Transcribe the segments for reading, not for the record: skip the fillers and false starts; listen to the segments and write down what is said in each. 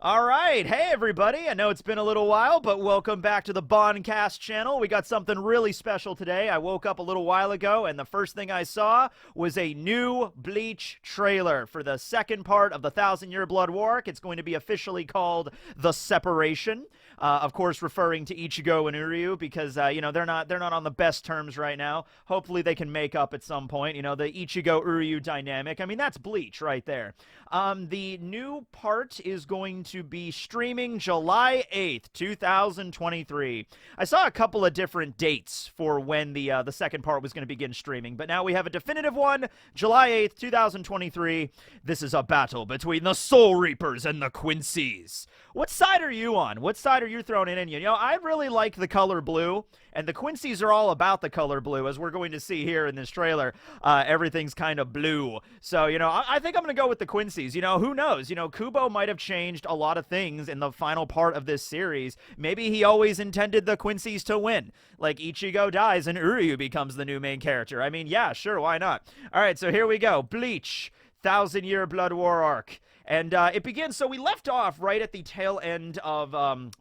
All right. Hey, everybody. I know it's been a little while, but welcome back to the BAN-KAST channel. We got something really special today. I woke up a little while ago, and the first thing I saw was a new Bleach trailer for the second part of the 1,000-Year Blood War arc. It's going to be officially called The Separation. Of course, referring to Ichigo and Uryu because, they're not on the best terms right now. Hopefully they can make up at some point. You know, the Ichigo-Uryu dynamic. I mean, that's Bleach right there. The new part is going to be streaming July 8th, 2023. I saw a couple of different dates for when the second part was going to begin streaming, but now we have a definitive one, July 8th, 2023. This is a battle between the Soul Reapers and the Quincy's. What side are you on? What side are you throwing in? You know, I really like the color blue, and the Quincy's are all about the color blue, as we're going to see here in this trailer. Everything's kind of blue. So, I think I'm going to go with the Quincy's. Who knows? Kubo might have changed a lot of things in the final part of this series. Maybe he always intended the Quincy's to win. Like, Ichigo dies and Uryu becomes the new main character. I mean, yeah, sure, why not? All right, so here we go. Bleach, 1,000-Year Blood War arc. And it begins, so we left off right at the tail end of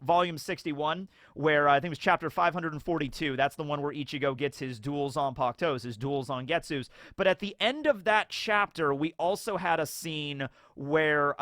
Volume 61, where I think it was Chapter 542. That's the one where Ichigo gets his duels on Pakutos, his duels on Getsus. But at the end of that chapter, we also had a scene where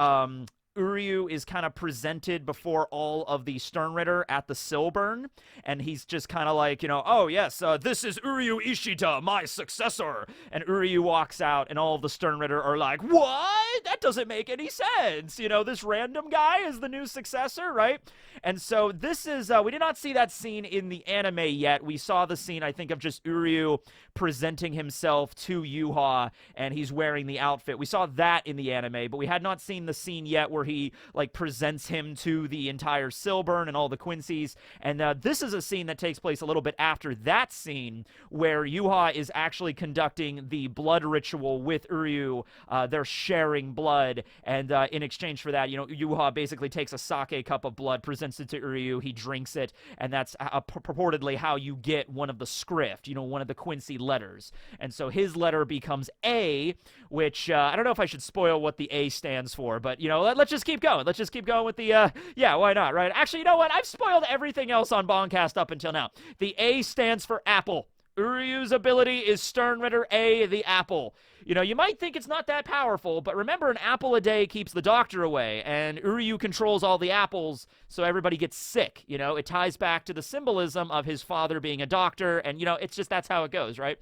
Uryu is kind of presented before all of the Sternritter at the Silburn, and he's just kind of like, oh yes, this is Uryu Ishida, my successor. And Uryu walks out, and all of the Sternritter are like, what? That doesn't make any sense. This random guy is the new successor, right? And so this is, we did not see that scene in the anime yet. We saw the scene, I think, of just Uryu presenting himself to Yuha, and he's wearing the outfit. We saw that in the anime, but we had not seen the scene yet where he presents him to the entire Silburn and all the Quincy's. And this is a scene that takes place a little bit after that scene, where Yuha is actually conducting the blood ritual with Uryu. They're sharing blood, and in exchange for that, Yuha basically takes a sake cup of blood, presents it to Uryu, he drinks it, and that's purportedly how you get one of the script, one of the Quincy letters. And so his letter becomes A, which I don't know if I should spoil what the A stands for, but let's just keep going. Let's just keep going with the yeah, why not, right? Actually, you know what? I've spoiled everything else on BAN-KAST up until now. The A stands for apple. Uryu's ability is Sternritter A, the apple. You might think it's not that powerful, but remember, an apple a day keeps the doctor away, and Uryu controls all the apples, so everybody gets sick. It ties back to the symbolism of his father being a doctor, and, it's just, that's how it goes, right?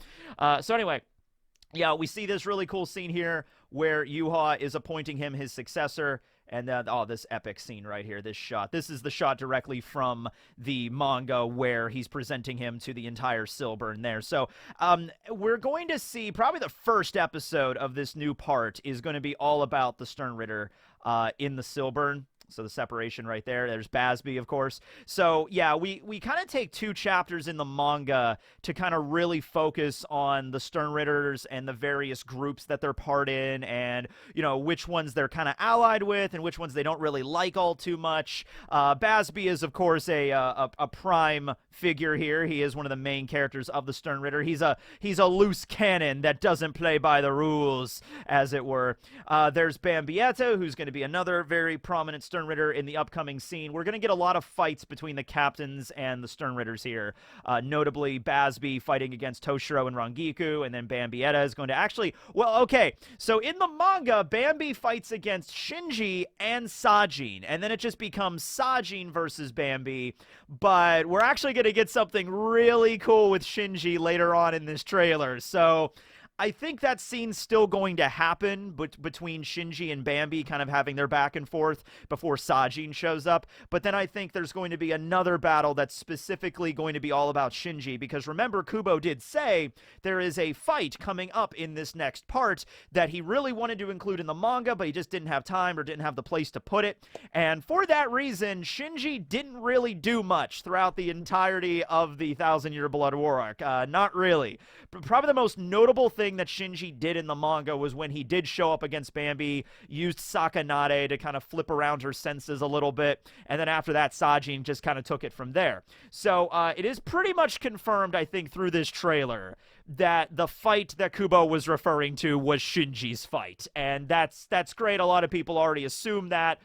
So anyway, yeah, we see this really cool scene here where Yuha is appointing him his successor. And this epic scene right here, this shot. This is the shot directly from the manga where he's presenting him to the entire Silburn there. So we're going to see probably the first episode of this new part is going to be all about the Sternritter in the Silburn. So the separation right there. There's Basby, of course. So, yeah, we kind of take 2 chapters in the manga to kind of really focus on the Sternritters and the various groups that they're part in, and, which ones they're kind of allied with and which ones they don't really like all too much. Basby is, of course, a prime figure here. He is one of the main characters of the Sternritter. He's a loose cannon that doesn't play by the rules, as it were. There's Bambietta, who's going to be another very prominent Sternritter in the upcoming scene. We're going to get a lot of fights between the captains and the Sternritters here. Notably, Basby fighting against Toshiro and Rangiku, and then Bambietta is going to actually... Well, okay, so in the manga, Bambi fights against Shinji and Sajin, and then it just becomes Sajin versus Bambi, but we're actually going to get something really cool with Shinji later on in this trailer, so... I think that scene's still going to happen between Shinji and Bambi kind of having their back and forth before Sajin shows up. But then I think there's going to be another battle that's specifically going to be all about Shinji. Because remember, Kubo did say there is a fight coming up in this next part that he really wanted to include in the manga, but he just didn't have time or didn't have the place to put it. And for that reason, Shinji didn't really do much throughout the entirety of the 1,000-Year Blood War arc. Not really. But probably the most notable thing thing that Shinji did in the manga was when he did show up against Bambi, used Sakanade to kind of flip around her senses a little bit, and then after that, Sajin just kind of took it from there. So it is pretty much confirmed, I think, through this trailer that the fight that Kubo was referring to was Shinji's fight, and that's great. A lot of people already assume that,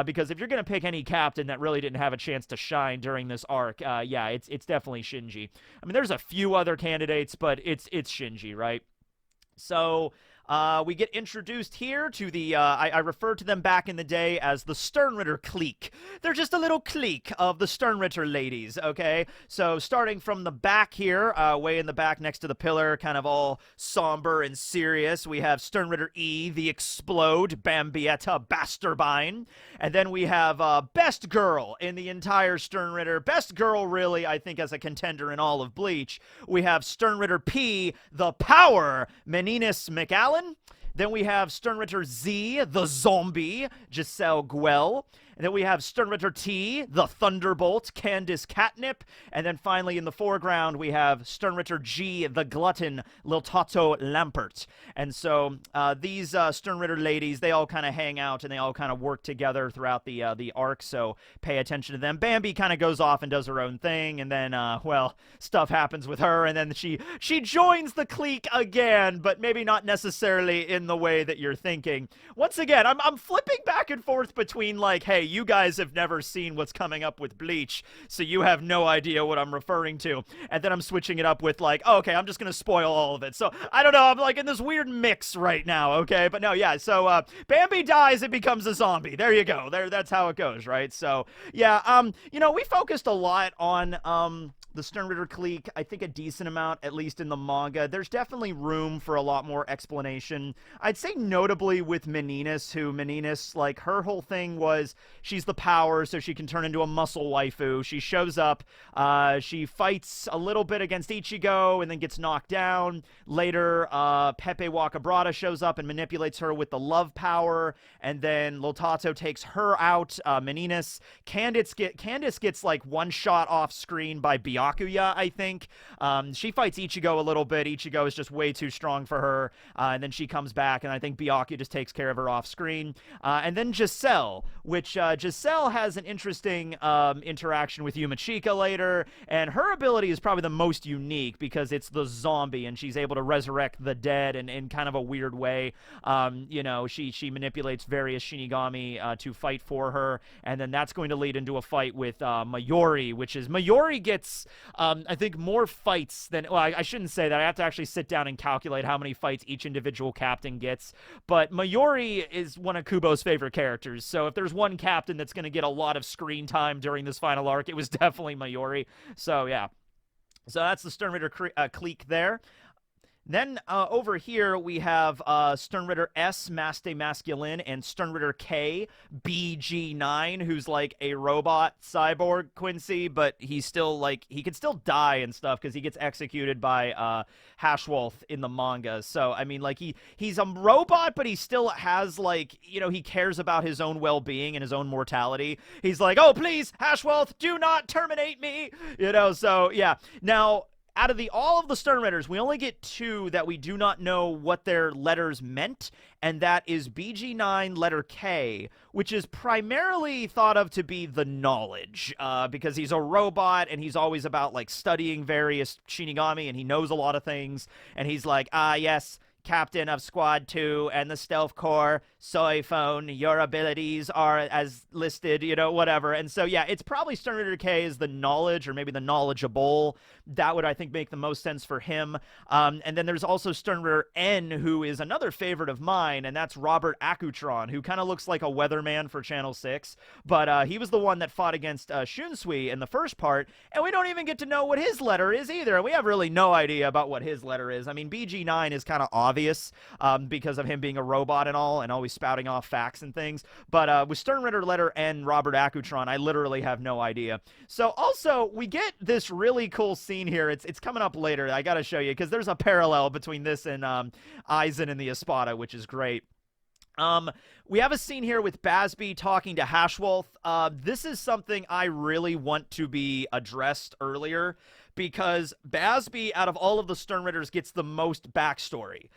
because if you're going to pick any captain that really didn't have a chance to shine during this arc, yeah, it's definitely Shinji. I mean, there's a few other candidates, but it's Shinji, right? So we get introduced here to the, I referred to them back in the day as the Sternritter clique. They're just a little clique of the Sternritter ladies, okay? So starting from the back here, way in the back next to the pillar, kind of all somber and serious, we have Sternritter E, the Explode, Bambietta Basterbine. And then we have Best Girl in the entire Sternritter. Best Girl, really, I think, as a contender in all of Bleach. We have Sternritter P, the Power, Meninas McAllen. Then we have Sternritter Z, the Zombie, Giselle Guel. And then we have Sternritter T, the Thunderbolt, Candice Catnip. And then finally in the foreground, we have Sternritter G, the Glutton, Liltato Lampert. And so these Sternritter ladies, they all kind of hang out and they all kind of work together throughout the arc, so pay attention to them. Bambi kind of goes off and does her own thing, and then, well, stuff happens with her, and then she joins the clique again, but maybe not necessarily in the way that you're thinking. Once again, I'm flipping back and forth between, like, hey, you guys have never seen what's coming up with Bleach, so you have no idea what I'm referring to. And then I'm switching it up with, like, oh, okay, I'm just gonna spoil all of it. So, I don't know, I'm like in this weird mix right now, okay? But no, yeah, so, Bambi dies, it becomes a zombie. There you go. That's how it goes, right? So, yeah, you know, we focused a lot on, the Sternritter clique, I think a decent amount, at least in the manga. There's definitely room for a lot more explanation. I'd say notably with Meninas, like, her whole thing was she's the power, so she can turn into a muscle waifu. She shows up, she fights a little bit against Ichigo, and then gets knocked down. Later, Pepe Wakabrata shows up and manipulates her with the love power, and then Liltato takes her out, Meninas. Candice gets, like, one shot off screen by Byakuya, I think. She fights Ichigo a little bit. Ichigo is just way too strong for her, and then she comes back, and I think Byakuya just takes care of her off screen. And then Giselle, which Giselle has an interesting interaction with Yumachika later, and her ability is probably the most unique because it's the zombie, and she's able to resurrect the dead in kind of a weird way. You know, she manipulates various Shinigami to fight for her, and then that's going to lead into a fight with Mayuri, which is, Mayuri gets, I think, more fights than, well, I shouldn't say that. I have to actually sit down and calculate how many fights each individual captain gets, but Mayuri is one of Kubo's favorite characters, so if there's one captain that's going to get a lot of screen time during this final arc, it was definitely Mayuri. So, yeah. So that's the Sternritter clique there. Then over here we have Sternritter S, Maste Masculine, and Sternritter K, BG9, who's like a robot cyborg Quincy, but he's still like, he can still die and stuff because he gets executed by Hashwolf in the manga. So, I mean, like, he's a robot, but he still has, like, you know, he cares about his own well-being and his own mortality. He's like, oh, please, Hashwolf, do not terminate me, you know, so, yeah. Now, out of all of the Sternritters, we only get two that we do not know what their letters meant, and that is BG9 letter K, which is primarily thought of to be the knowledge, because he's a robot, and he's always about, like, studying various Shinigami, and he knows a lot of things, and he's like, yes, Captain of Squad 2 and the Stealth Corps, Soy Phone, your abilities are as listed, you know, whatever. And so, yeah, it's probably Sternritter K is the knowledge, or maybe the knowledgeable. That would, I think, make the most sense for him. And then there's also Sternritter N, who is another favorite of mine, and that's Robert Akutron, who kind of looks like a weatherman for Channel 6. But he was the one that fought against Shunsui in the first part, and we don't even get to know what his letter is either. We have really no idea about what his letter is. I mean, BG9 is kind of obvious because of him being a robot and all, and always spouting off facts and things. But with Sternritter letter N, Robert Akutron, I literally have no idea. So also, we get this really cool scene here. It's coming up later. I gotta show you, because there's a parallel between this and Aizen and the Espada, which is great. Um, we have a scene here with Basby talking to Hashwolf. This is something I really want to be addressed earlier because Basby, out of all of the Sternritters, gets the most backstory.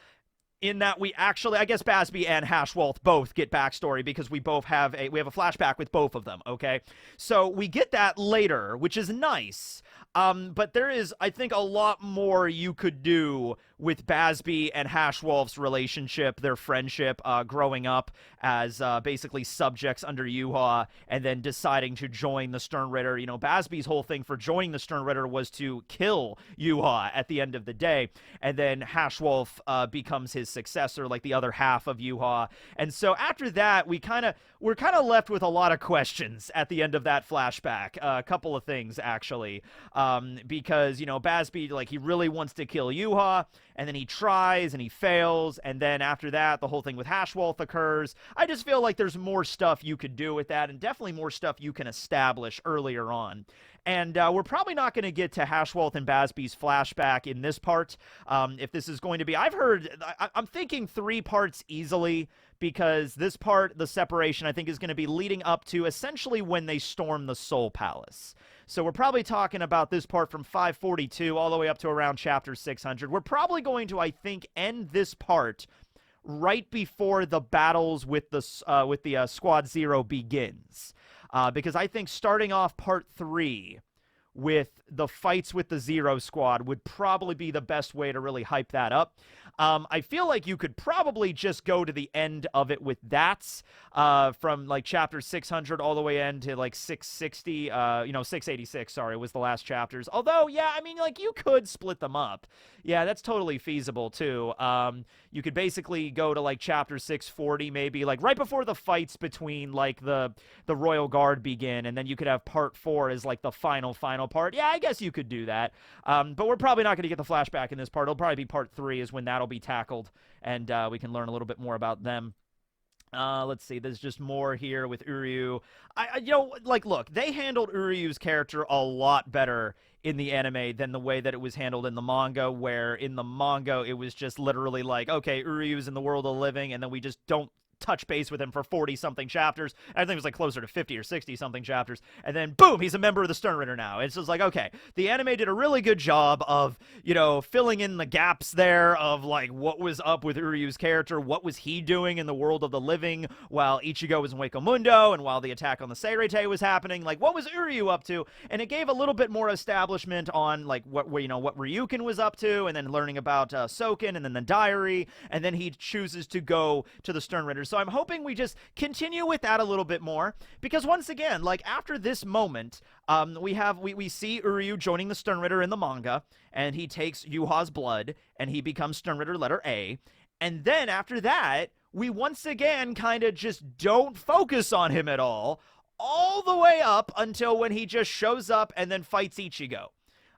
In that we actually, I guess Basby and Hashwolf both get backstory because we have a flashback with both of them, okay? So we get that later, which is nice. But there is, I think, a lot more you could do with Basby and Hashwolf's relationship, their friendship, growing up as basically subjects under Yuha, and then deciding to join the Sternritter. You know, Basby's whole thing for joining the Sternritter was to kill Yuha at the end of the day, and then Hashwolf becomes his successor, like the other half of Yuha. And so after that, we're kind of left with a lot of questions at the end of that flashback. A couple of things, actually. Because, you know, Basby, like, he really wants to kill Yuha, and then he tries, and he fails, and then after that, the whole thing with Hashwolf occurs. I just feel like there's more stuff you could do with that, and definitely more stuff you can establish earlier on. And we're probably not going to get to Hashwolf and Basby's flashback in this part. If this is going to be, I'm thinking 3 parts easily, because this part, the separation, I think is going to be leading up to essentially when they storm the Soul Palace. So we're probably talking about this part from 542 all the way up to around chapter 600. We're probably going to, I think, end this part right before the battles with the Squad Zero begins. Because I think starting off part 3 with the fights with the Zero Squad would probably be the best way to really hype that up. I feel like you could probably just go to the end of it with that, from like chapter 600 all the way end to like 660, 686, sorry, was the last chapters. Although, yeah, I mean, like, you could split them up. Yeah, that's totally feasible too. You could basically go to like chapter 640, maybe like right before the fights between like the Royal Guard begin, and then you could have part 4 as like the final part. Yeah, I guess you could do that. But we're probably not going to get the flashback in this part. It'll probably be part 3 is when that'll be tackled, and we can learn a little bit more about them. Let's see, there's just more here with Uryu. Look, they handled Uryu's character a lot better in the anime than the way that it was handled in the manga, where in the manga it was just literally like, okay, Uryu's in the world of the living, and then we just don't touch base with him for 40-something chapters. I think it was like closer to 50 or 60-something chapters. And then, boom, he's a member of the Sternritter now. It's just like, okay, the anime did a really good job of, filling in the gaps there of, like, what was up with Uryu's character, what was he doing in the world of the living while Ichigo was in Hueco Mundo and while the attack on the Seirete was happening. Like, what was Uryu up to? And it gave a little bit more establishment on, like, what Ryukin was up to, and then learning about Soken, and then the diary, and then he chooses to go to the Sternritter. So I'm hoping we just continue with that a little bit more, because once again, like, after this moment, we see Uryu joining the Sternritter in the manga, and he takes Yuha's blood, and he becomes Sternritter letter A, and then after that, we once again kind of just don't focus on him at all the way up until when he just shows up and then fights Ichigo.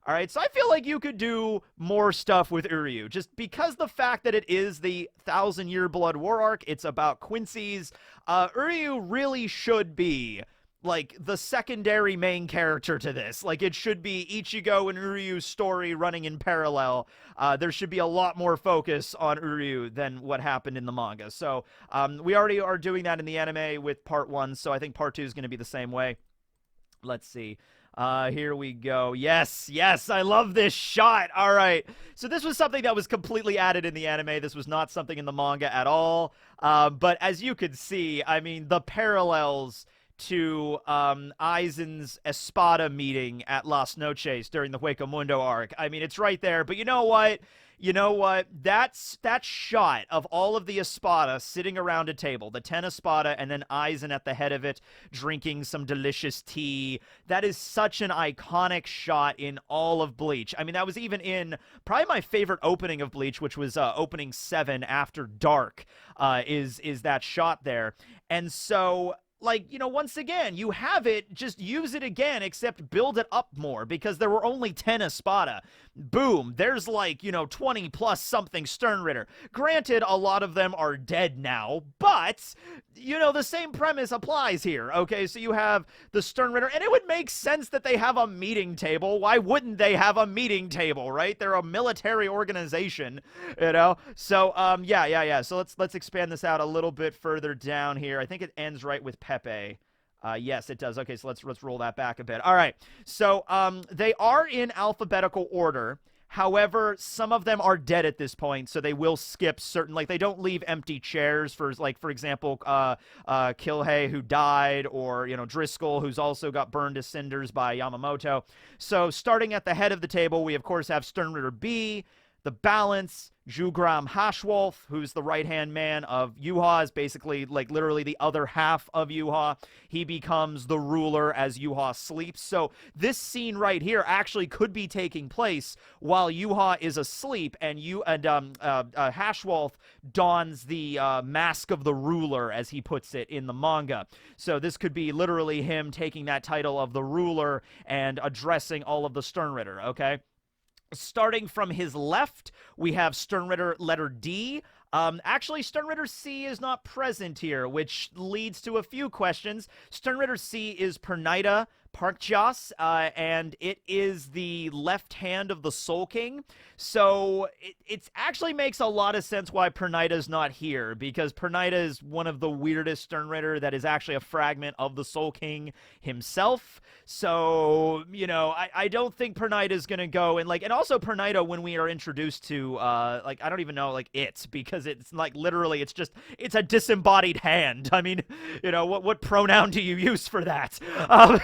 All right, so I feel like you could do more stuff with Uryu, just because the fact that it is the 1,000-Year Blood War arc, it's about Quincy's. Uryu really should be, like, the secondary main character to this. Like, it should be Ichigo and Uryu's story running in parallel. There should be a lot more focus on Uryu than what happened in the manga. So, we already are doing that in the anime with part 1, so I think part 2 is going to be the same way. Let's see. Here we go. Yes, I love this shot. All right. So this was something that was completely added in the anime. This was not something in the manga at all. But as you can see, I mean, the parallels to Aizen's Espada meeting at Las Noches during the Hueco Mundo arc. I mean, it's right there. But you know what? That shot of all of the Espada sitting around a table, the 10 Espada, and then Aizen at the head of it, drinking some delicious tea. That is such an iconic shot in all of Bleach. I mean, that was even in probably my favorite opening of Bleach, which was opening 7 After Dark, is that shot there. And so, like, you know, once again, you have it, just use it again, except build it up more, because there were only 10 Espada. Boom, there's like, you know, 20 plus something Sternritter. Granted, a lot of them are dead now, but, you know, the same premise applies here, okay? So you have the Sternritter, and it would make sense that they have a meeting table. Why wouldn't they have a meeting table, right? They're a military organization, you know? So, yeah. So let's expand this out a little bit further down here. I think it ends right with Pepe. Yes, it does. Okay, so let's roll that back a bit. All right. So they are in alphabetical order. However, some of them are dead at this point, so they will skip certain, like, they don't leave empty chairs for, like, for example, Kilhei, who died, or, you know, Driscoll, who's also got burned to cinders by Yamamoto. So starting at the head of the table, we, of course, have Sternritter B, the Balance, Jugram Hashwolf, who's the right-hand man of Yuha, is basically, like, literally the other half of Yuha. He becomes the ruler as Yuha sleeps. So this scene right here actually could be taking place while Yuha is asleep, and Hashwolf dons the mask of the ruler, as he puts it in the manga. So this could be literally him taking that title of the ruler and addressing all of the Sternritter, okay? Starting from his left, we have Sternritter letter D. Actually, Sternritter C is not present here, which leads to a few questions. Sternritter C is Pernida Parkjas, and it is the left hand of the Soul King. So it actually makes a lot of sense why Pernida's not here, because Pernida is one of the weirdest Sternritter that is actually a fragment of the Soul King himself. So, you know, I don't think Pernida's gonna go, and, like, and also Pernida, when we are introduced to, like, I don't even know, like, it, because it's, like, literally, it's a disembodied hand. I mean, you know, what pronoun do you use for that?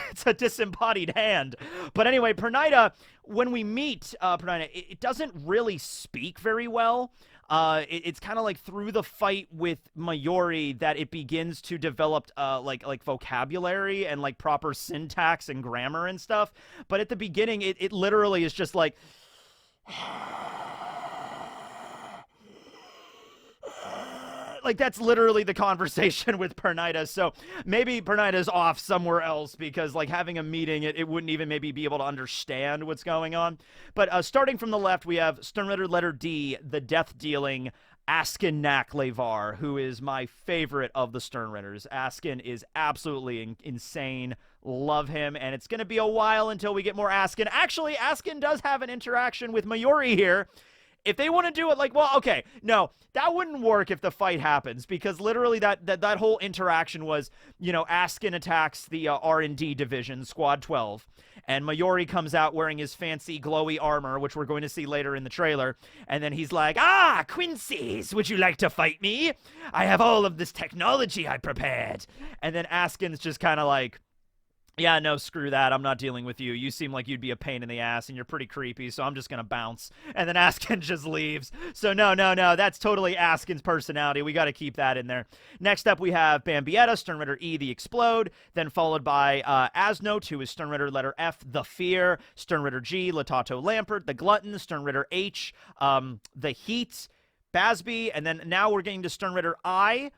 It's a disembodied hand. But anyway, Pernida, when we meet Pernida, it doesn't really speak very well. It's kind of like through the fight with Mayuri that it begins to develop like vocabulary and, like, proper syntax and grammar and stuff. But at the beginning, it literally is just like like, that's literally the conversation with Pernida. So maybe Pernida's off somewhere else, because, like, having a meeting, it wouldn't even maybe be able to understand what's going on. But starting from the left, we have Sternritter letter D, the death-dealing Askin Naklevar, who is my favorite of the Sternritters. Askin is absolutely insane. Love him, and it's going to be a while until we get more Askin. Actually, Askin does have an interaction with Mayuri here. If they want to do it, like, well, okay, no, that wouldn't work if the fight happens, because literally that whole interaction was, you know, Askin attacks the R&D division, Squad 12, and Mayuri comes out wearing his fancy glowy armor, which we're going to see later in the trailer, and then he's like, "Ah, Quincy's, would you like to fight me? I have all of this technology I prepared." And then Askin's just kind of like, "Yeah, no, screw that. I'm not dealing with you. You seem like you'd be a pain in the ass, and you're pretty creepy, so I'm just going to bounce." And then Askin just leaves. So no, that's totally Askin's personality. We got to keep that in there. Next up, we have Bambietta, Sternritter E, the Explode, then followed by Asnote, who is Sternritter letter F, the Fear, Sternritter G, Latato Lampert, the Glutton, Sternritter H, the Heat, Basby, and then now we're getting to Sternritter I,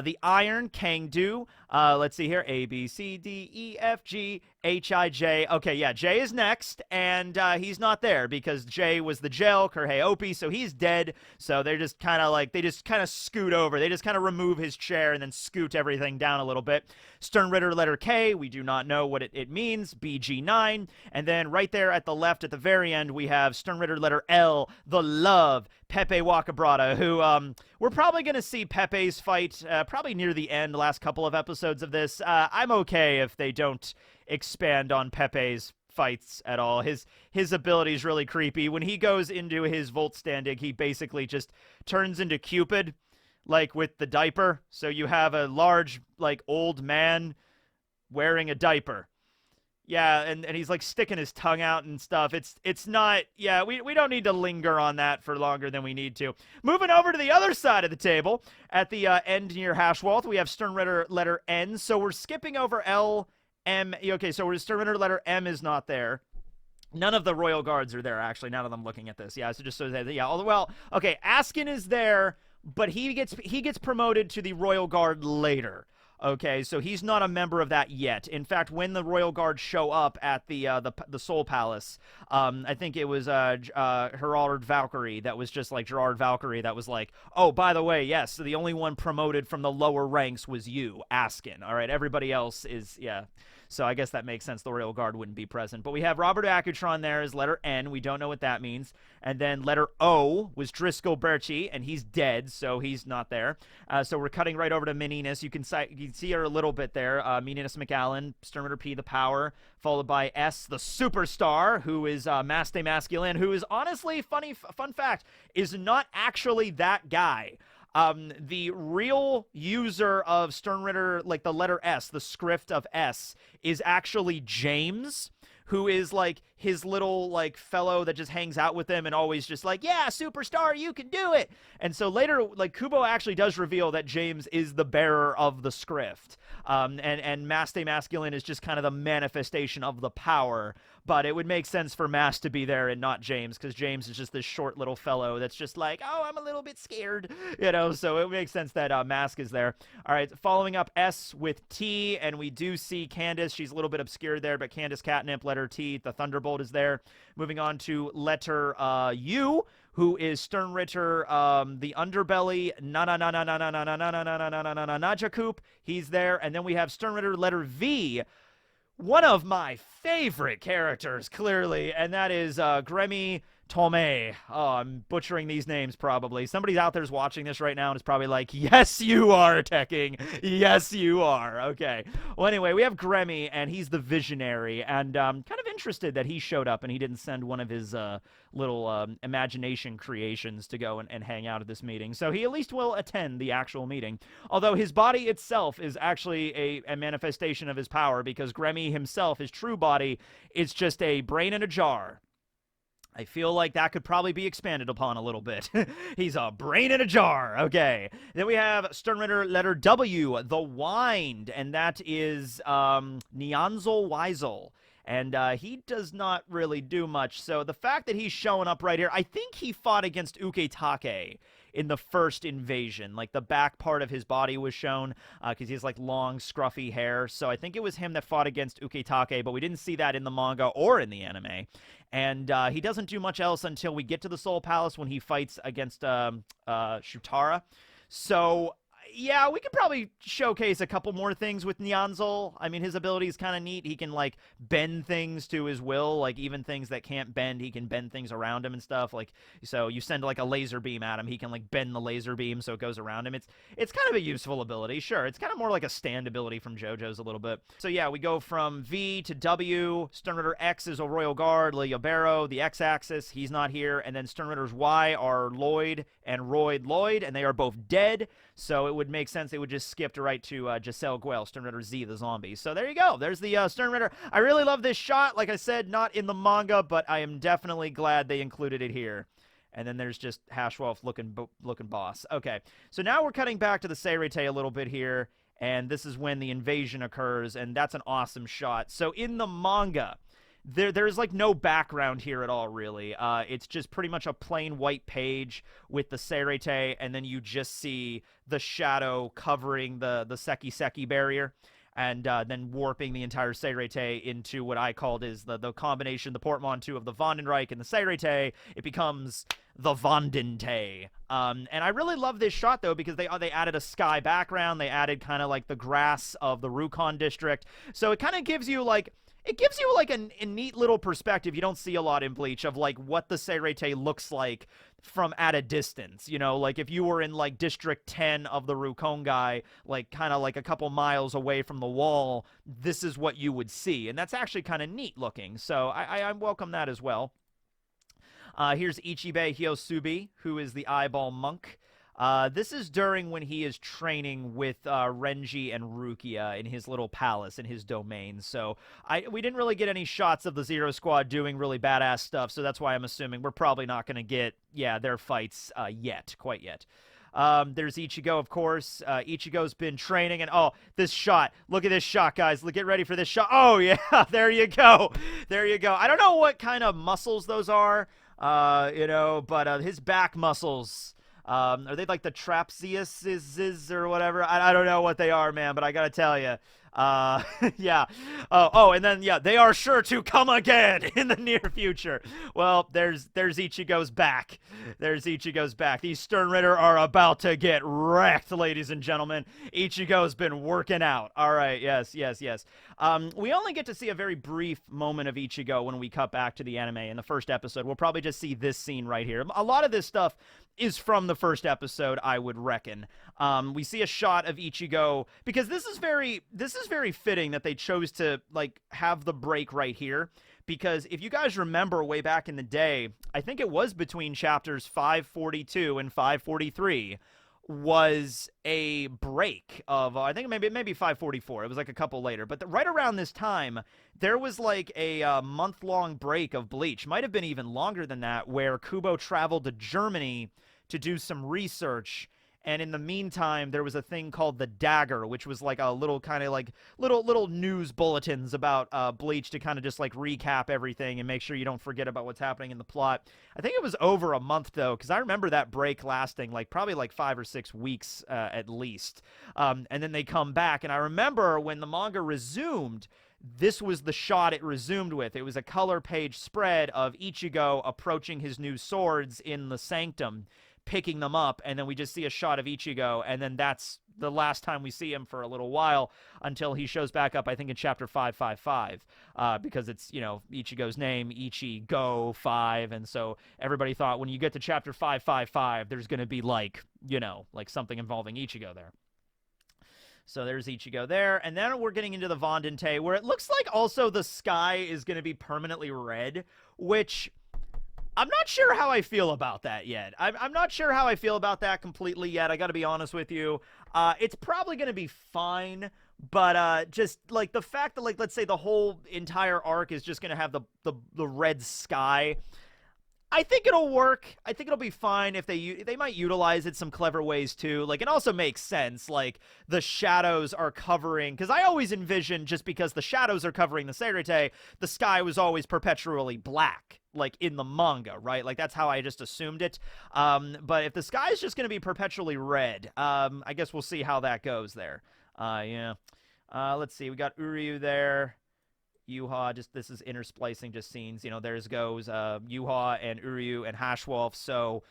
the Iron, Kangdu. Let's see here. A, B, C, D, E, F, G, H, I, J. Okay, yeah, J is next, and he's not there because J was the Gel, Kurhei Opie, so he's dead. So they're just kind of like, they just kind of scoot over. They just kind of remove his chair and then scoot everything down a little bit. Sternritter letter K, we do not know what it means. BG9. And then right there at the left, at the very end, we have Sternritter letter L, the Love, Pepe Wakabrata, who we're probably going to see Pepe's fight probably near the end, last couple of episodes of this. I'm okay if they don't expand on Pepe's fights at all. His ability is really creepy. When he goes into his Volt Standig, he basically just turns into Cupid, like with the diaper. So you have a large, like, old man wearing a diaper. Yeah, and he's, like, sticking his tongue out and stuff. It's not, yeah, we don't need to linger on that for longer than we need to. Moving over to the other side of the table, at the end near Hashwolf, we have Sternritter letter N. So we're skipping over L, M. Okay, so Sternritter letter M is not there. None of the Royal Guards are there, actually, now that I'm looking at this. Yeah, so just so that, yeah, well, okay, Askin is there, but he gets promoted to the Royal Guard later. Okay, so he's not a member of that yet. In fact, when the Royal Guard show up at the Soul Palace, I think it was Gerard Valkyrie that was just like Gerard Valkyrie that was like, oh, by the way, yes, so the only one promoted from the lower ranks was you, Askin. All right, everybody else is, yeah. So I guess that makes sense. The Royal Guard wouldn't be present. But we have Robert Acutron there as letter N. We don't know what that means. And then letter O was Driscoll Birchie, and he's dead, so he's not there. So we're cutting right over to Meninas. You can see her a little bit there. Meninas McAllen, Sturmiter P, the Power, followed by S, the Superstar, who is Maste Masculine, who is honestly, fun fact, is not actually that guy. The real user of Sternritter, like the letter S, the script of S, is actually James, who is like his little like fellow that just hangs out with him and always just like, yeah, Superstar, you can do it. And so later, like Kubo actually does reveal that James is the bearer of the script. And Maste Masculine is just kind of the manifestation of the power. But it would make sense for Mass to be there and not James, because James is just this short little fellow that's just like, oh, I'm a little bit scared, you know, so it makes sense that Mask is there. All right, following up S with T, and we do see Candace. She's a little bit obscured there, but Candace Catnip, letter T, the Thunderbolt is there. Moving on to letter U, who is Sternritter, the Underbelly, Najakoop. He's there. And then we have Sternritter, letter V, one of my favorite characters, clearly, and that is Gremy Tomei. Oh, I'm butchering these names probably. Somebody out there's watching this right now and is probably like, yes, you are, Tekking. Yes, you are. Okay. Well, anyway, we have Gremy, and he's the Visionary, and kind of interested that he showed up and he didn't send one of his little imagination creations to go and hang out at this meeting. So he at least will attend the actual meeting. Although his body itself is actually a manifestation of his power, because Gremy himself, his true body, is just a brain in a jar. I feel like that could probably be expanded upon a little bit. He's a brain in a jar. Okay. Then we have Sternritter letter W, the Wind, and that is Nyanzel Weisel. And he does not really do much. So the fact that he's showing up right here, I think he fought against Uketake in the first invasion. Like, the back part of his body was shown because he has, like, long, scruffy hair. So I think it was him that fought against Uketake, but we didn't see that in the manga or in the anime. And he doesn't do much else until we get to the Soul Palace when he fights against Shutara. So yeah, we could probably showcase a couple more things with Nyanzel. I mean, his ability is kind of neat. He can, like, bend things to his will, like, even things that can't bend, he can bend things around him and stuff. Like, so you send, like, a laser beam at him, he can, like, bend the laser beam so it goes around him. It's kind of a useful ability, sure. It's kind of more like a stand ability from JoJo's a little bit. So, yeah, we go from V to W. Sternritter X is a Royal Guard, Leobero, the X-axis, he's not here. And then Sternritter's Y are Lloyd and Royd Lloyd, and they are both dead. So it would make sense they would just skip right to Giselle Guel, Sternritter Z, the zombie. So there you go. There's the Sternritter. I really love this shot. Like I said, not in the manga, but I am definitely glad they included it here. And then there's just Hashwolf looking boss. Okay, so now we're cutting back to the Seirete a little bit here, and this is when the invasion occurs, and that's an awesome shot. So in the manga, there's like no background here at all, really. It's just pretty much a plain white page with the Seirete, and then you just see the shadow covering the Seki barrier, and then warping the entire Seirete into what I called is the combination, the portmanteau of the Vandenreich and the Seirete. It becomes the Vandente. And I really love this shot, though, because they added a sky background. They added kind of like the grass of the Rukon district. So it kind of gives you like... It gives you, like, a neat little perspective you don't see a lot in Bleach of, like, what the Seirete looks like from at a distance. You know, like, if you were in, like, District 10 of the Rukongai, like, kind of, like, a couple miles away from the wall, this is what you would see. And that's actually kind of neat looking. So I welcome that as well. Here's Ichibe Hyosubi, who is the eyeball monk. This is during when he is training with Renji and Rukia in his little palace, in his domain. So we didn't really get any shots of the Zero Squad doing really badass stuff, so that's why I'm assuming we're probably not going to get, yeah, their fights quite yet. There's Ichigo, of course. Ichigo's been training, and oh, this shot. Look at this shot, guys. Get ready for this shot. Oh, yeah, there you go. There you go. I don't know what kind of muscles those are, you know, but his back muscles... Are they like the Trapsiuses or whatever? I don't know what they are, man, but I gotta tell you. Yeah. Oh, and then yeah, they are sure to come again in the near future. Well, there's Ichigo's back. There's Ichigo's back. These Stern Ritter are about to get wrecked, ladies and gentlemen. Ichigo's been working out. All right, yes, yes, yes. We only get to see a very brief moment of Ichigo when we cut back to the anime in the first episode. We'll probably just see this scene right here. A lot of this stuff is from the first episode, I would reckon. We see a shot of Ichigo because this is very fitting that they chose to like have the break right here, because if you guys remember way back in the day, I think it was between chapters 542 and 543 was a break of I think maybe 544. It was like a couple later, but right around this time there was like a month-long break of Bleach. Might have been even longer than that, where Kubo traveled to Germany to do some research. And in the meantime, there was a thing called the Dagger, which was like a little kind of like little news bulletins about Bleach to kind of just like recap everything and make sure you don't forget about what's happening in the plot. I think it was over a month though, because I remember that break lasting like probably like 5 or 6 weeks at least. And then they come back, and I remember when the manga resumed, this was the shot it resumed with. It was a color page spread of Ichigo approaching his new swords in the sanctum, picking them up, and then we just see a shot of Ichigo, and then that's the last time we see him for a little while until he shows back up, I think, in chapter 555, because it's, you know, Ichigo's name, Ichigo 5, and so everybody thought when you get to chapter 555, there's going to be, like, you know, like something involving Ichigo there. So there's Ichigo there, and then we're getting into the Vandente, where it looks like also the sky is going to be permanently red, which I'm not sure how I feel about that yet. I'm not sure how I feel about that completely yet. I got to be honest with you. It's probably going to be fine, but just like the fact that, like, let's say the whole entire arc is just going to have the red sky, I think it'll work. I think it'll be fine. If they might utilize it some clever ways too. Like, it also makes sense. Like, the shadows are covering, because I always envision, just because the shadows are covering the Seirete, the sky was always perpetually black, like in the manga, right? Like, that's how I just assumed it. But if the sky is just going to be perpetually red, I guess we'll see how that goes there. Yeah. Let's see. We got Uryu there. Yuha, just this is intersplicing just scenes. You know, there's goes Yuha and Uryu and Hashwolf. So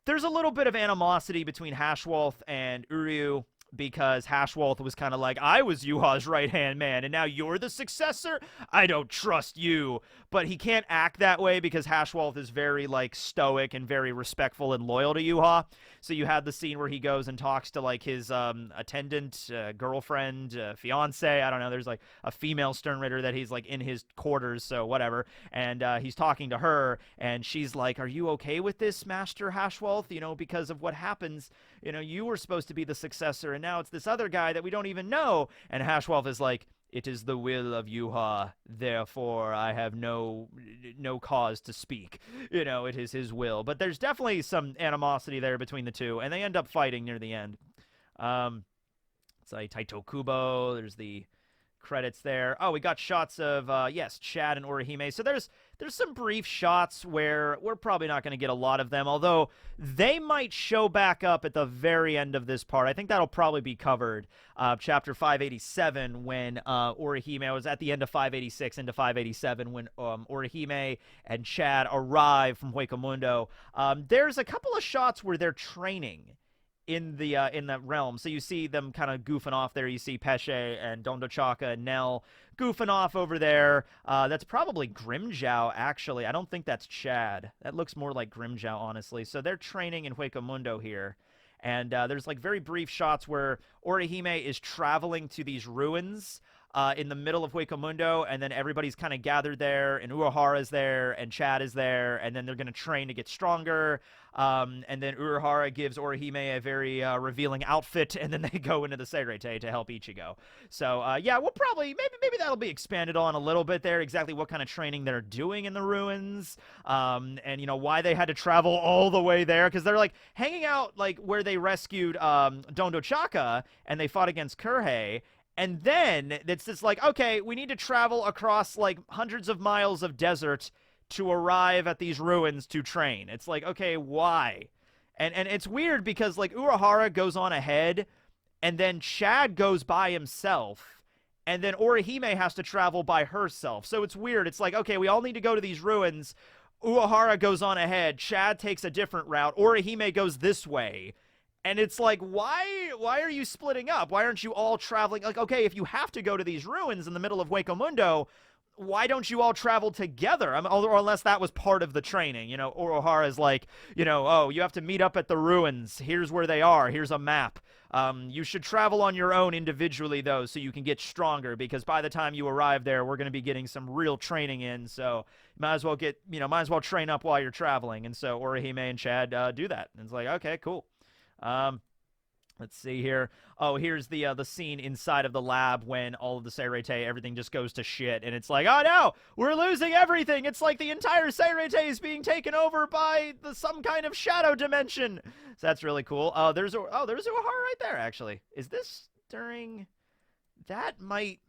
there's a little bit of animosity between Hashwolf and Uryu, because Hashwolf was kind of like, I was Yuha's right-hand man, and now you're the successor? I don't trust you. But he can't act that way because Hashwolf is very, like, stoic and very respectful and loyal to Yuha. So you had the scene where he goes and talks to, like, his attendant, girlfriend, fiance, I don't know, there's, like, a female Stern Ritter that he's, like, in his quarters, so whatever, and he's talking to her, and she's like, are you okay with this, Master Hashwolf? You know, because of what happens, you know, you were supposed to be the successor, and now it's this other guy that we don't even know. And Hashwolf is like, it is the will of Yuha, therefore I have no cause to speak. You know, it is his will. But there's definitely some animosity there between the two, and they end up fighting near the end. It's like Taito Kubo, there's the credits there. Oh, we got shots of, yes, Chad and Orihime. So there's some brief shots where we're probably not going to get a lot of them, although they might show back up at the very end of this part. I think that'll probably be covered. Chapter 587, when Orihime was at the end of 586 into 587, when Orihime and Chad arrive from Huecomundo. There's a couple of shots where they're training in that realm. So you see them kind of goofing off there. You see Pesce and Dondochaka and Nell goofing off over there. That's probably Grimjow, actually. I don't think that's Chad. That looks more like Grimjow, honestly. So they're training in Huecomundo here. And there's like very brief shots where Orihime is traveling to these ruins in the middle of Huecomundo, and then everybody's kind of gathered there, and Urahara's there, and Chad is there, and then they're going to train to get stronger. And then Urahara gives Orihime a very revealing outfit, and then they go into the Seirete to help Ichigo. So, yeah, we'll probably, maybe that'll be expanded on a little bit there, exactly what kind of training they're doing in the ruins, and, you know, why they had to travel all the way there, because they're, like, hanging out, like, where they rescued Dondochaka, and they fought against Kurhei. And then it's just like, okay, we need to travel across like hundreds of miles of desert to arrive at these ruins to train. It's like, okay, why? And it's weird because like Urahara goes on ahead, and then Chad goes by himself, and then Orihime has to travel by herself. So it's weird. It's like, okay, we all need to go to these ruins. Uehara goes on ahead. Chad takes a different route. Orihime goes this way. And it's like, why are you splitting up? Why aren't you all traveling? Like, okay, if you have to go to these ruins in the middle of Hueco Mundo, why don't you all travel together? I mean, or unless that was part of the training. You know, Orohara's like, you know, oh, you have to meet up at the ruins. Here's where they are. Here's a map. You should travel on your own individually, though, so you can get stronger, because by the time you arrive there, we're going to be getting some real training in, so might as well might as well train up while you're traveling. And so Orihime and Chad do that. And it's like, okay, cool. Let's see here. Oh, here's the scene inside of the lab when all of the Seirete, everything just goes to shit, and it's like, oh no, we're losing everything. It's like the entire Seirete is being taken over by some kind of shadow dimension. So that's really cool. There's Uehara right there. Actually, is this during? That might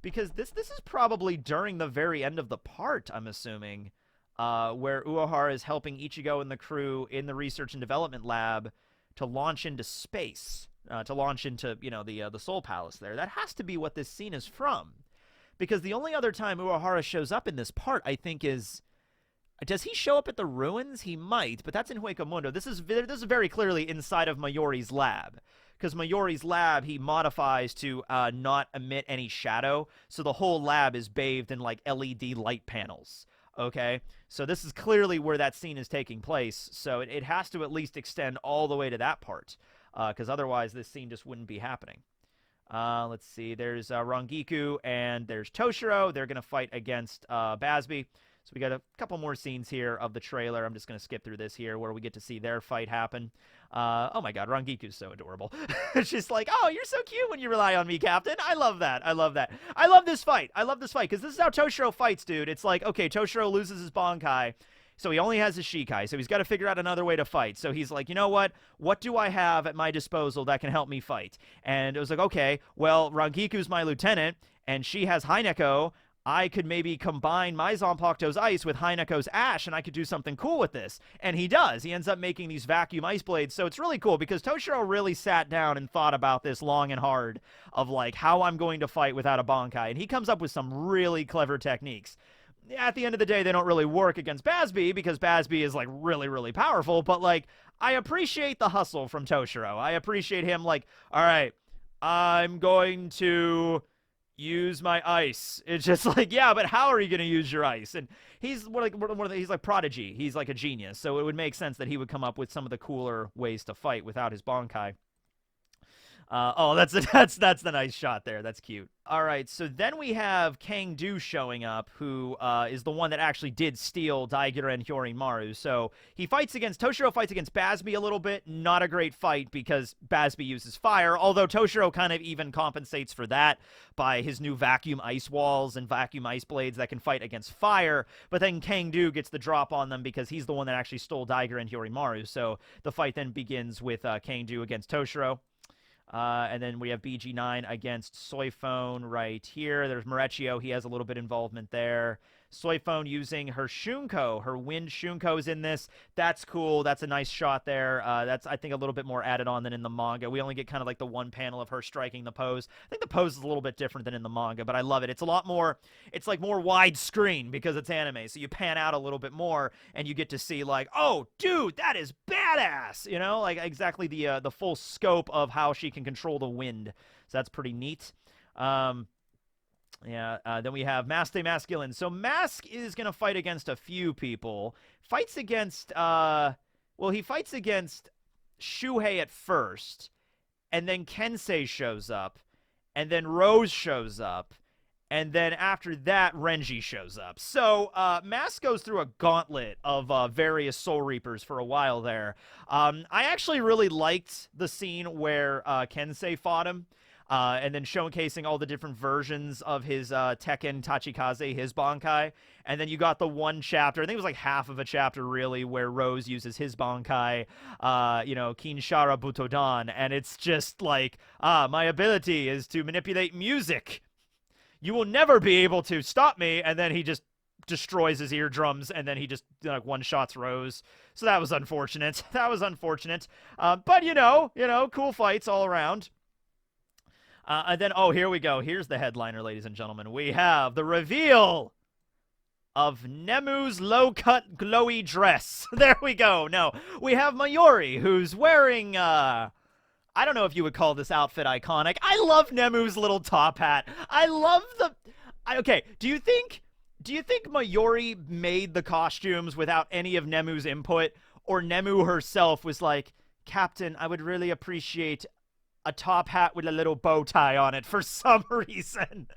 because this is probably during the very end of the part, I'm assuming, where Uehara is helping Ichigo and the crew in the research and development lab to launch into space, to launch into, you know, the Soul Palace there. That has to be what this scene is from. Because the only other time Uehara shows up in this part, I think, is... Does he show up at the ruins? He might, but that's in Hueco Mundo. This is very clearly inside of Mayori's lab. Because Mayori's lab, he modifies to not emit any shadow, so the whole lab is bathed in, like, LED light panels. Okay, so this is clearly where that scene is taking place, so it has to at least extend all the way to that part, because otherwise this scene just wouldn't be happening. Let's see, there's Rangiku and there's Toshiro. They're going to fight against Basby. So we got a couple more scenes here of the trailer. I'm just going to skip through this here where we get to see their fight happen. Oh my god, Rangiku's so adorable. She's like, oh, you're so cute when you rely on me, Captain. I love that. I love that. I love this fight. I love this fight because this is how Toshiro fights, dude. It's like, okay, Toshiro loses his Bankai, so he only has his Shikai, so he's got to figure out another way to fight. So he's like, you know what? What do I have at my disposal that can help me fight? And it was like, okay, well, Rangiku's my lieutenant, and she has Hineko. I could maybe combine my Zanpakuto's ice with Hineko's ash, and I could do something cool with this. And he does. He ends up making these vacuum ice blades, so it's really cool, because Toshiro really sat down and thought about this long and hard, of, like, how I'm going to fight without a Bankai, and he comes up with some really clever techniques. At the end of the day, they don't really work against Basby, because Basby is, like, really, really powerful, but, like, I appreciate the hustle from Toshiro. I appreciate him, like, all right, I'm going to use my ice. It's just like, yeah, but how are you going to use your ice? And he's he's like Prodigy. He's like a genius. So it would make sense that he would come up with some of the cooler ways to fight without his Bankai. Oh, that's the nice shot there. That's cute. All right, so then we have Kangdu showing up, who is the one that actually did steal Daigura and Hyorimaru. So Toshiro fights against Basby a little bit. Not a great fight because Basby uses fire, although Toshiro kind of even compensates for that by his new vacuum ice walls and vacuum ice blades that can fight against fire. But then Kangdu gets the drop on them because he's the one that actually stole Daigura and Hyorimaru. So the fight then begins with Kangdu against Toshiro. And then we have BG9 against Soifone right here. There's Marechio. He has a little bit of involvement there. Soifone using her Shunko. Her wind Shunko is in this. That's cool. That's a nice shot there. That's, I think, a little bit more added on than in the manga. We only get kind of like the one panel of her striking the pose. I think the pose is a little bit different than in the manga, but I love it. It's a lot more, it's like more widescreen because it's anime. So you pan out a little bit more and you get to see like, oh, dude, that is badass. You know, like exactly the full scope of how she can control the wind. So that's pretty neat. Then we have Mask Masculine. So Mask is going to fight against a few people. Fights against, he fights against Shuhei at first, and then Kensei shows up, and then Rose shows up, and then after that, Renji shows up. So Mask goes through a gauntlet of various Soul Reapers for a while there. I actually really liked the scene where Kensei fought him. And then showcasing all the different versions of his Tekken Tachikaze, his Bankai. And then you got the one chapter, I think it was like half of a chapter really, where Rose uses his Bankai, Kinshara Butodan. And it's just like, my ability is to manipulate music. You will never be able to stop me. And then he just destroys his eardrums, and then he just like one-shots Rose. So that was unfortunate. That was unfortunate. But cool fights all around. And then, oh, here we go. Here's the headliner, ladies and gentlemen. We have the reveal of Nemu's low-cut glowy dress. There we go. No, we have Mayuri, who's wearing, I don't know if you would call this outfit iconic. I love Nemu's little top hat. I love the... Okay, do you think Mayuri made the costumes without any of Nemu's input? Or Nemu herself was like, Captain, I would really appreciate a top hat with a little bow tie on it for some reason.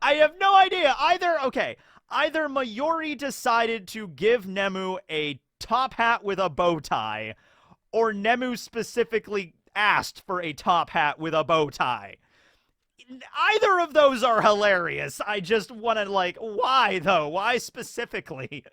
I have no idea. Either Mayuri decided to give Nemu a top hat with a bow tie, or Nemu specifically asked for a top hat with a bow tie. Either of those are hilarious. I just want to, like, why, though? Why specifically?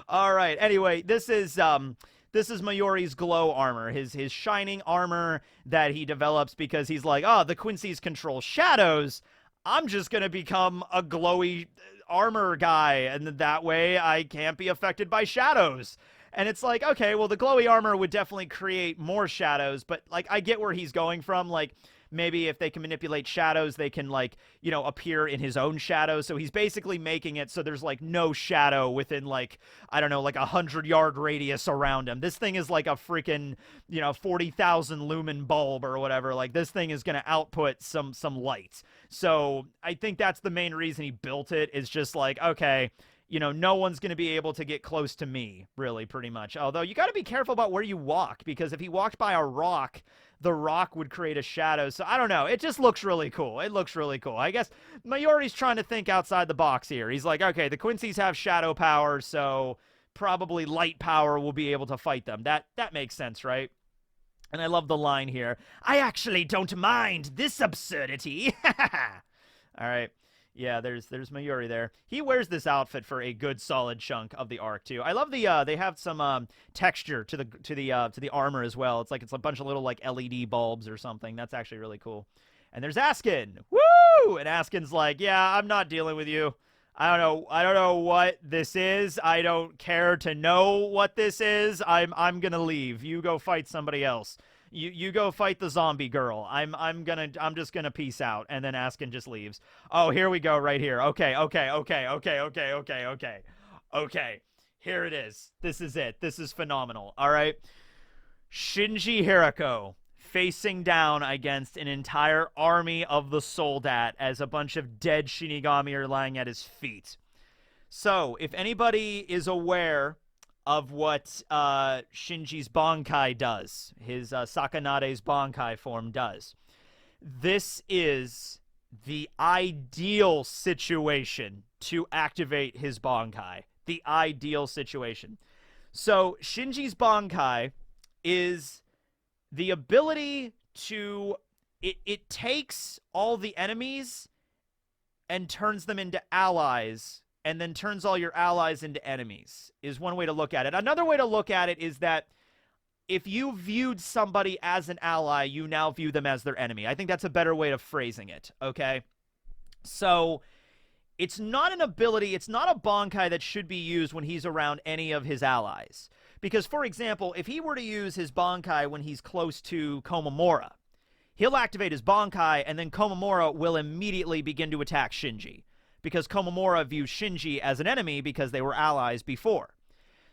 All right. Anyway, this is Mayuri's glow armor, his shining armor that he develops because he's like, oh, the Quincy's control shadows. I'm just going to become a glowy armor guy, and that way I can't be affected by shadows. And it's like, okay, well, the glowy armor would definitely create more shadows, but, like, I get where he's going from. Like, maybe if they can manipulate shadows, they can, like, appear in his own shadow. So he's basically making it so there's, like, no shadow within, like, I don't know, like 100-yard radius around him. This thing is like a freaking, 40,000 lumen bulb or whatever. Like, this thing is going to output some light. So I think that's the main reason he built it, is just like, okay, no one's going to be able to get close to me, really, pretty much. Although you got to be careful about where you walk, because if he walked by a rock, the rock would create a shadow. So I don't know. It just looks really cool. It looks really cool. I guess Mayuri's trying to think outside the box here. He's like, okay, the Quincy's have shadow power, so probably light power will be able to fight them. That makes sense, right? And I love the line here. I actually don't mind this absurdity. All right. Yeah, there's Mayuri there. He wears this outfit for a good solid chunk of the arc too. I love the they have some texture to the armor as well. It's like it's a bunch of little like LED bulbs or something. That's actually really cool. And there's Askin. Woo! And Askin's like, "Yeah, I'm not dealing with you. I don't know what this is. I don't care to know what this is. I'm going to leave. You go fight somebody else. You go fight the zombie girl. I'm just gonna peace out." And then Askin just leaves. Oh, here we go right here. Okay. Here it is. This is it. This is phenomenal. All right. Shinji Hirako facing down against an entire army of the Soldat as a bunch of dead Shinigami are lying at his feet. So, if anybody is aware of what Shinji's Bankai does, his Sakanade's Bankai form does, this is the ideal situation to activate his Bankai. The ideal situation. So Shinji's Bankai is the ability to... It takes all the enemies and turns them into allies, and then turns all your allies into enemies, is one way to look at it. Another way to look at it is that if you viewed somebody as an ally, you now view them as their enemy. I think that's a better way of phrasing it, okay? So it's not an ability, it's not a Bankai that should be used when he's around any of his allies. Because, for example, if he were to use his Bankai when he's close to Komamura, he'll activate his Bankai, and then Komamura will immediately begin to attack Shinji, because Komamura views Shinji as an enemy because they were allies before.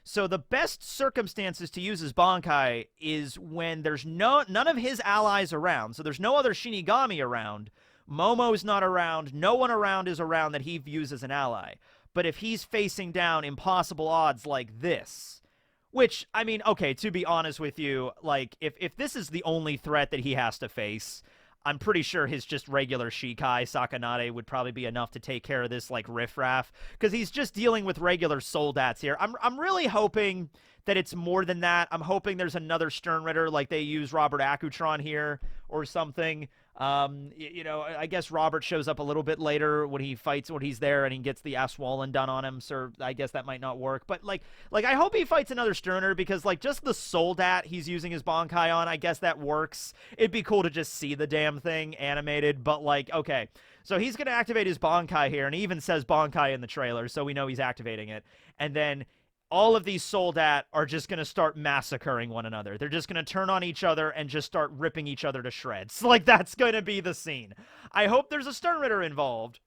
So the best circumstances to use his Bankai is when there's none of his allies around. So there's no other Shinigami around. Momo's not around. No one around is around that he views as an ally. But if he's facing down impossible odds like this, which, I mean, okay, to be honest with you, like, if this is the only threat that he has to face, I'm pretty sure his just regular Shikai Sakanade would probably be enough to take care of this, like, riffraff, because he's just dealing with regular Soldats here. I'm really hoping that it's more than that. I'm hoping there's another Sternritter, like they use Robert Akutron here or something. You know, I guess Robert shows up a little bit later when he fights, when he's there and he gets the Aswallen done on him. So I guess that might not work. But like I hope he fights another Sterner, because like just the Soldat he's using his Bankai on, I guess that works. It'd be cool to just see the damn thing animated. But like, okay, so he's gonna activate his Bankai here, and he even says Bankai in the trailer, so we know he's activating it. And then all of these Soldat are just going to start massacring one another. They're just going to turn on each other and just start ripping each other to shreds. Like, that's going to be the scene. I hope there's a Sternritter involved,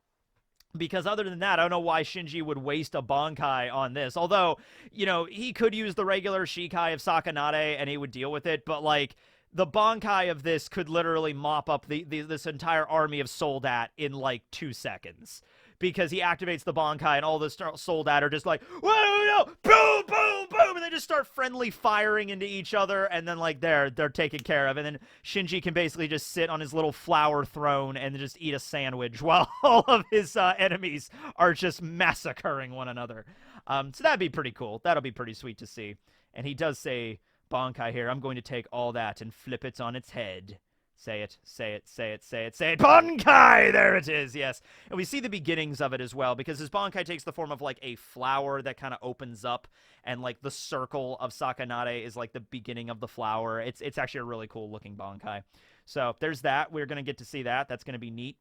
because other than that, I don't know why Shinji would waste a Bankai on this. Although, you know, he could use the regular Shikai of Sakanade and he would deal with it, but, like, the Bankai of this could literally mop up this entire army of Soldat in, like, 2 seconds. Because he activates the Bankai and all the Soldat are just like, whoa, no, boom, boom, boom, and they just start friendly firing into each other, and then like they're taken care of, and then Shinji can basically just sit on his little flower throne and just eat a sandwich while all of his enemies are just massacring one another. So that'd be pretty cool. That'll be pretty sweet to see. And he does say, Bankai here, I'm going to take all that and flip it on its head. Say it, say it, say it, say it, say it. Bankai! There it is, yes. And we see the beginnings of it as well, because his Bankai takes the form of, like, a flower that kind of opens up, and, like, the circle of Sakanade is, like, the beginning of the flower. It's actually a really cool-looking Bankai. So, there's that. We're going to get to see that. That's going to be neat.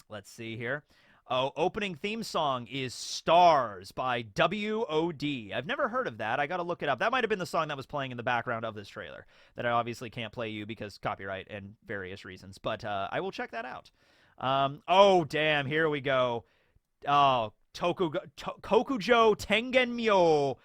Let's see here. Oh, opening theme song is Stars by WOD. I've never heard of that. I got to look it up. That might have been the song that was playing in the background of this trailer that I obviously can't play you because copyright and various reasons. But I will check that out. Oh, damn. Here we go. Oh, Kokujo Tengenmyo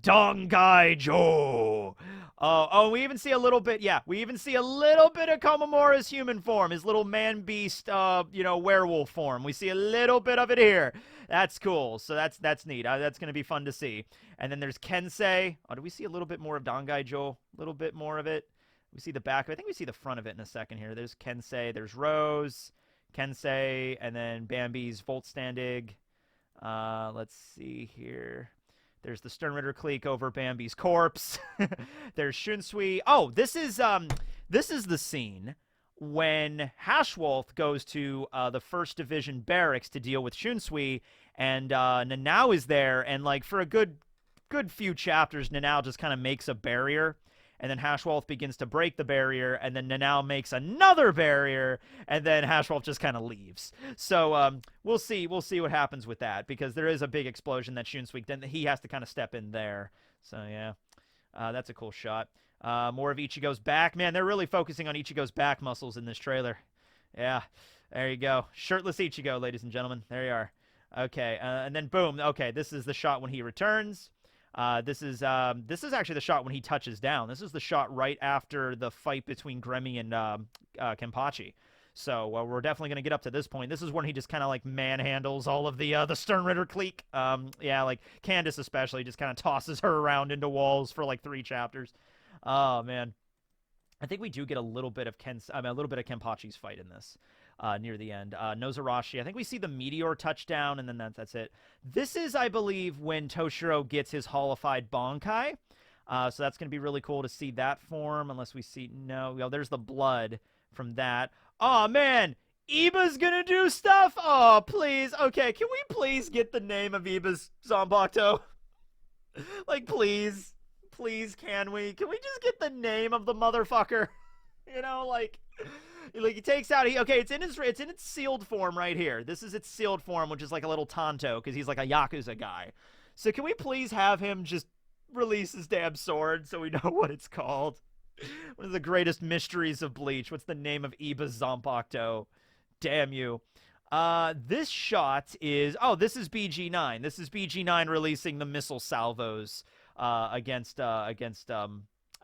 Dongaijo. Oh, we even see a little bit, yeah, we even see a little bit of Komamura's human form, his little man-beast, you know, werewolf form. We see a little bit of it here. That's cool. So that's neat. That's going to be fun to see. And then there's Kensei. Oh, do we see a little bit more of Dongaijo? A little bit more of it. We see the back. I think we see the front of it in a second here. There's Kensei. There's Rose, Kensei, and then Bambi's Voltstandig. Let's see here. There's the Sternritter clique over Bambi's corpse. There's Shunsui. Oh, this is the scene when Hashwolf goes to the 1st Division barracks to deal with Shunsui, and Nanao is there, and like for a good few chapters, Nanao just kind of makes a barrier. And then Hashwolf begins to break the barrier, and then Nanao makes another barrier, and then Hashwolf just kind of leaves. So we'll see what happens with that, because there is a big explosion that Shunsui, then he has to kind of step in there. So yeah, that's a cool shot. More of Ichigo's back. Man, they're really focusing on Ichigo's back muscles in this trailer. Yeah, there you go. Shirtless Ichigo, ladies and gentlemen. There you are. Okay, and then boom. Okay, this is the shot when he returns. This is actually the shot when he touches down. This is the shot right after the fight between Gremmy and Kenpachi. So we're definitely going to get up to this point. This is when he just kind of like manhandles all of the Sternritter clique. Yeah, like Candace especially just kind of tosses her around into walls for like 3 chapters. Oh man, I think we do get a little bit of Kenpachi's fight in this. Near the end. Nozarashi, I think we see the meteor touchdown, and then that's it. This is, I believe, when Toshiro gets his holified Bankai. So that's going to be really cool to see that form, unless we see... No, well, there's the blood from that. Oh, man! Iba's going to do stuff? Oh, please. Okay, can we please get the name of Iba's Zanbakuto? Like, please. Please, can we? Can we just get the name of the motherfucker? You know, like he takes out. Okay, it's in its sealed form right here. This is its sealed form, which is like a little Tonto because he's like a Yakuza guy. So can we please have him just release his damn sword so we know what it's called? One of the greatest mysteries of Bleach. What's the name of Iba's Zanbakuto? Damn you. This shot is... Oh, this is BG9. This is BG9 releasing the missile salvos against... I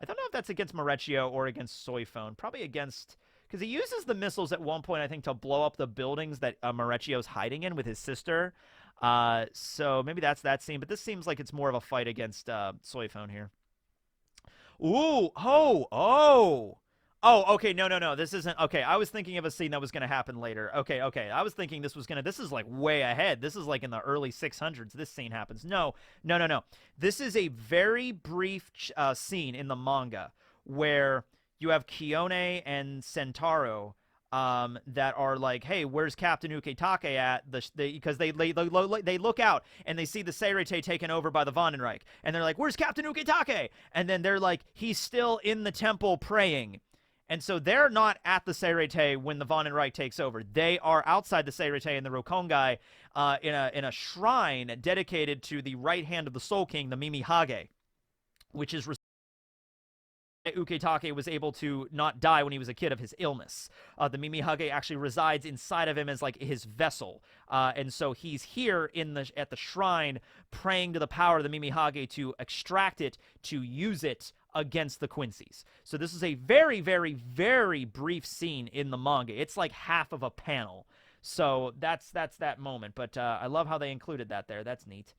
don't know if that's against Marecchio or against Soifone. Probably against... Because he uses the missiles at one point, I think, to blow up the buildings that Marecchio's hiding in with his sister. So maybe that's that scene. But this seems like it's more of a fight against Soifone here. Ooh! Oh! Oh, okay, no. This isn't... Okay, I was thinking of a scene that was going to happen later. Okay. I was thinking this was going to... This is, like, way ahead. This is, like, in the early 600s. This scene happens. No. This is a very brief scene in the manga where you have Kione and Sentaro that are like, hey, where's Captain Ukitake at? Because they look out and they see the Seirete taken over by the Vandenreich, and they're like, where's Captain Ukitake? And then they're like, he's still in the temple praying. And so they're not at the Seirete when the Vandenreich takes over. They are outside the Seirete and the Rokongai in a shrine dedicated to the right hand of the Soul King, the Mimihage, which is Ukitake was able to not die when he was a kid of his illness. The Mimihage actually resides inside of him as like his vessel, and so he's here at the shrine praying to the power of the Mimihage to extract it, to use it against the Quincy's. So this is a very, very, very brief scene in the manga. It's like half of a panel. So that's that moment. But I love how they included that there. That's neat.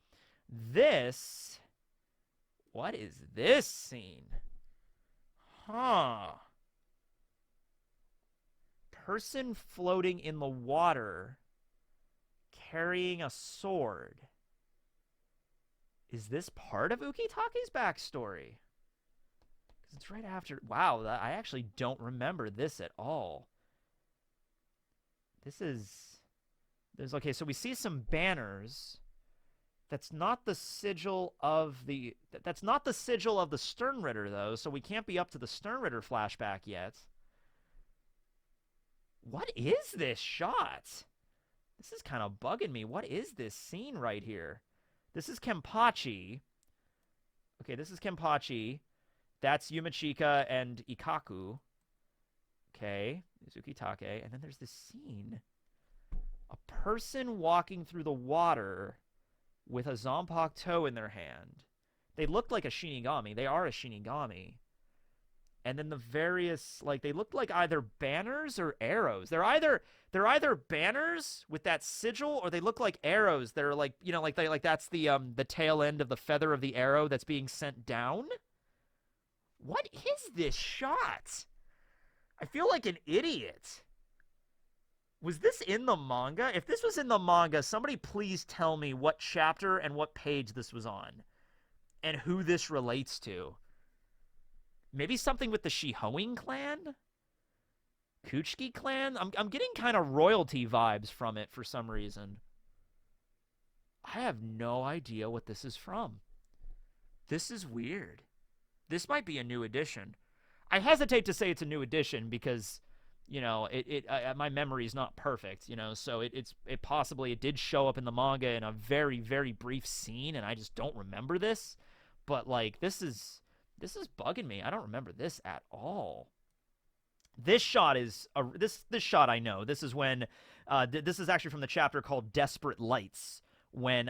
What is this scene? Huh. Person floating in the water carrying a sword. Is this part of Ukitake's backstory? Because it's right after... Wow, I actually don't remember this at all. Okay, so we see some banners. That's not the sigil of the Sternritter, though, so we can't be up to the Sternritter flashback yet. What is this shot? This is kind of bugging me. What is this scene right here? This is Kenpachi. Okay, this is Kenpachi. That's Yumachika and Ikaku. Okay, Ukitake. And then there's this scene. A person walking through the water with a Zanpakuto in their hand. They looked like a Shinigami. They are a Shinigami. And then the various, like, they looked like either banners or arrows. They're either banners with that sigil, or they look like arrows that are like, you know, like that's the tail end of the feather of the arrow that's being sent down. What is this shot? I feel like an idiot. Was this in the manga? If this was in the manga, somebody please tell me what chapter and what page this was on. And who this relates to. Maybe something with the Shihoin clan? Kuchiki clan? I'm getting kind of royalty vibes from it for some reason. I have no idea what this is from. This is weird. This might be a new edition. I hesitate to say it's a new edition because... You know, my memory is not perfect, you know, so it possibly did show up in the manga in a very, very brief scene, and I just don't remember this. But, like, this is bugging me. I don't remember this at all. This shot is, this shot I know. This is when, this is actually from the chapter called Desperate Lights, when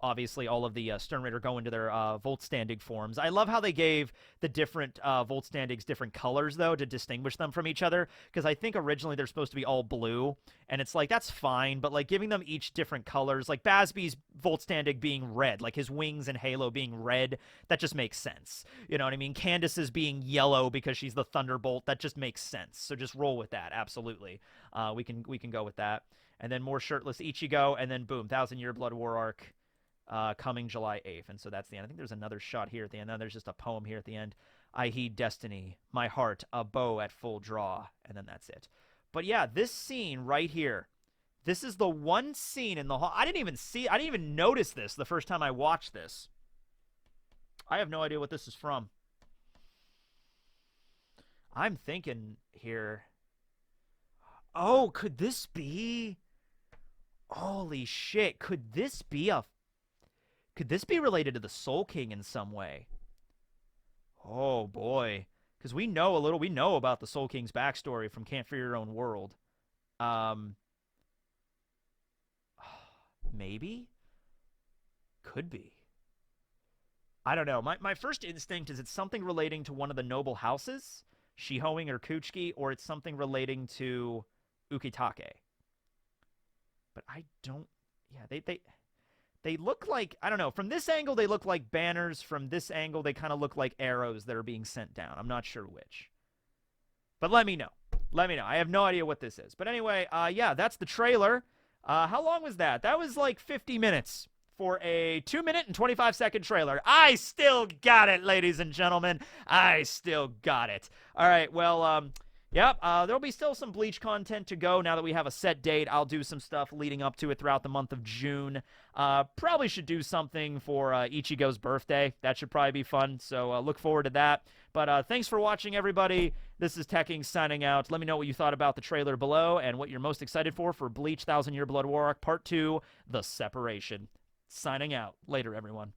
obviously all of the Sternritter go into their Voltstandig forms. I love how they gave the different Voltstandigs different colors, though, to distinguish them from each other, because I think originally they're supposed to be all blue, and it's like, that's fine, but like giving them each different colors, like Basby's Voltstandig being red, like his wings and halo being red, that just makes sense. You know what I mean? Candace's being yellow because she's the Thunderbolt, that just makes sense. So just roll with that, absolutely. We can go with that. And then more shirtless Ichigo, and then boom, 1,000-Year Blood War arc coming July 8th. And so that's the end. I think there's another shot here at the end. Now there's just a poem here at the end. I heed destiny, my heart, a bow at full draw. And then that's it. But yeah, this scene right here, this is the one scene in the whole... I didn't even notice this the first time I watched this. I have no idea what this is from. I'm thinking here... Oh, could this be... Holy shit, could this be related to the Soul King in some way? Oh boy, because we know about the Soul King's backstory from Can't Fear Your Own World. Maybe? Could be. I don't know. My first instinct is it's something relating to one of the noble houses, Shihoin or Kuchiki, or it's something relating to Ukitake. But I don't... Yeah, they look like... I don't know. From this angle, they look like banners. From this angle, they kind of look like arrows that are being sent down. I'm not sure which. But let me know. Let me know. I have no idea what this is. But anyway, yeah, that's the trailer. How long was that? That was like 50 minutes for a 2-minute and 25-second trailer. I still got it, ladies and gentlemen. I still got it. All right, well, Yep, there'll be still some Bleach content to go now that we have a set date. I'll do some stuff leading up to it throughout the month of June. Probably should do something for Ichigo's birthday. That should probably be fun, so look forward to that. But thanks for watching, everybody. This is Tekking signing out. Let me know what you thought about the trailer below and what you're most excited for Bleach 1000 Year Blood War Arc Part 2, The Separation. Signing out. Later, everyone.